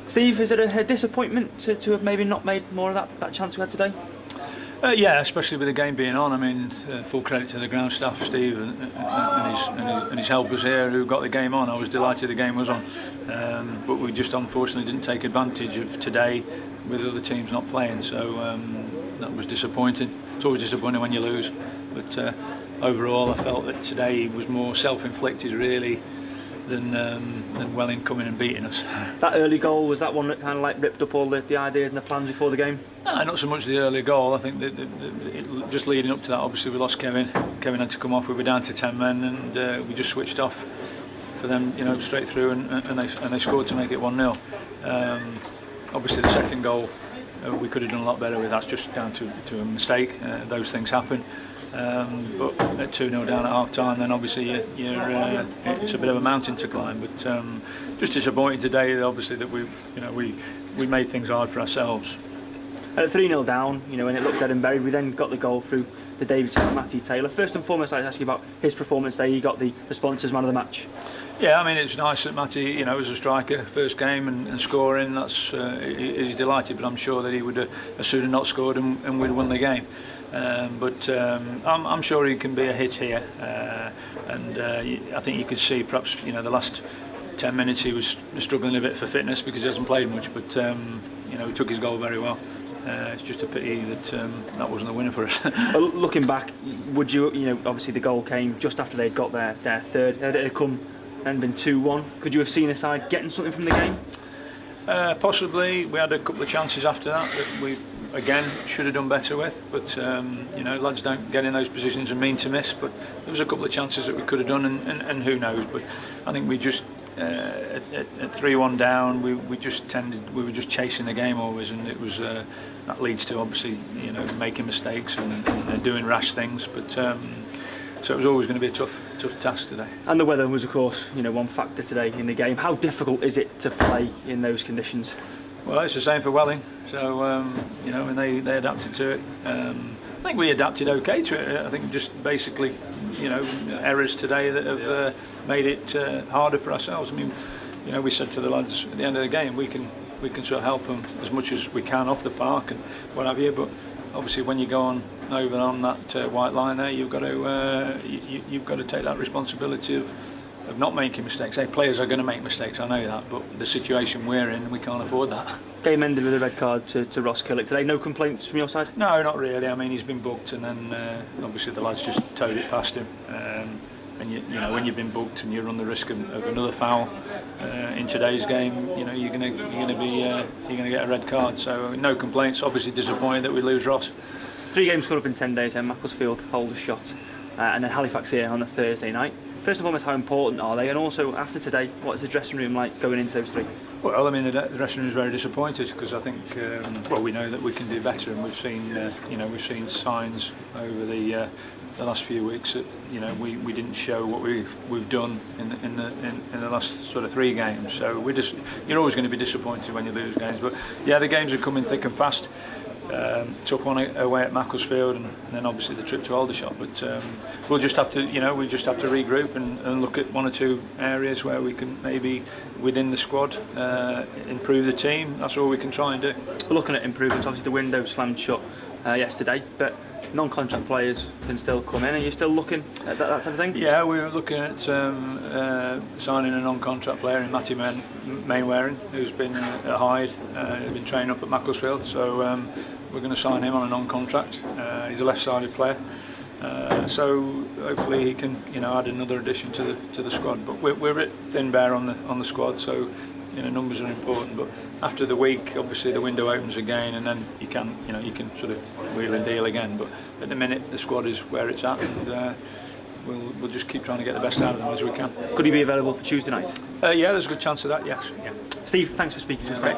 Steve, is it a disappointment to have maybe not made more of that chance we had today? Yeah, especially with the game being on. I mean, full credit to the ground staff, Steve, and his helpers here who got the game on. I was delighted the game was on, but we just unfortunately didn't take advantage of today with other teams not playing. So that was disappointing. It's always disappointing when you lose, but overall I felt that today was more self-inflicted really than Welling coming and beating us. That early goal, was that one that kind of like ripped up all the ideas and the plans before the game? No, not so much the early goal. I think that just leading up to that, obviously we lost Kevin. Kevin had to come off. We were down to 10 men, and we just switched off for them, straight through, and they scored to make it 1-0. Obviously the second goal we could have done a lot better with. That's just down to a mistake. Those things happen. But at 2-0 down at half time, then obviously it's a bit of a mountain to climb. But just disappointed today, obviously, that we made things hard for ourselves. At 3-0 down, when it looked dead and buried, we then got the goal through the Davidson and Matty Taylor. First and foremost, I'd like to ask you about his performance there. He got the sponsors man of the match. Yeah, I mean, it's nice that Matty, as a striker, first game and scoring, he's delighted, but I'm sure that he would have sooner not scored and we'd won the game. But I'm sure he can be a hit here, and I think you could see perhaps the last 10 minutes he was struggling a bit for fitness because he hasn't played much, but he took his goal very well. It's just a pity that that wasn't the winner for us. Looking back, would you, obviously the goal came just after they'd got their third. Had it come and been 2-1, could you have seen the side getting something from the game? Possibly. We had a couple of chances after that we again should have done better with, but lads don't get in those positions and mean to miss, but there was a couple of chances that we could have done, and who knows. But I think we just at 3-1 down, we were just chasing the game always, and it was that leads to obviously making mistakes and doing rash things, but so it was always going to be a tough task today. And the weather was, of course, one factor today in the game. How difficult is it to play in those conditions? Well, it's the same for Welling, so and they adapted to it. I think we adapted okay to it. I think just basically, errors today that have made it harder for ourselves. I mean, we said to the lads at the end of the game, we can sort of help them as much as we can off the park and what have you. But obviously, when you go on that white line there, you've got to take that responsibility of not making mistakes. Players are going to make mistakes, I know that, but the situation we're in, we can't afford that. Game ended with a red card to Ross Killick today. No complaints from your side? No, not really. I mean, he's been booked, and then obviously the lads just towed it past him. And when you've been booked and you run the risk of another foul in today's game, you're going to get a red card. So no complaints. Obviously disappointed that we lose Ross. 3 games coming up in 10 days, and Macclesfield hold a shot, and then Halifax here on a Thursday night. First and foremost, how important are they? And also, after today, what's the dressing room like going into those 3? Well, I mean, the dressing room is very disappointed because I think, we know that we can do better, and we've seen signs over the last few weeks that we didn't show what we've done in the last sort of 3 games. So you're always going to be disappointed when you lose games. But yeah, the games are coming thick and fast. Took one away at Macclesfield, and then obviously the trip to Aldershot. But we'll just have to, regroup and look at 1 or 2 areas where we can maybe within the squad improve the team. That's all we can try and do. Looking at improvements, obviously the window slammed shut yesterday, but non-contract players can still come in. Are you still looking at that type of thing? Yeah, we were looking at signing a non-contract player in Matty Mainwaring, who's been at Hyde, been training up at Macclesfield. So we're going to sign him on a non-contract. He's a left-sided player, so hopefully he can add another addition to the squad. But we're at thin bare on the squad, so numbers are important. But after the week, obviously the window opens again, and then you can sort of wheel and deal again. But at the minute, the squad is where it's at, and we'll just keep trying to get the best out of them as we can. Could he be available for Tuesday night? Yeah, there's a good chance of that. Yes. Yeah. Steve, thanks for speaking to us. Great.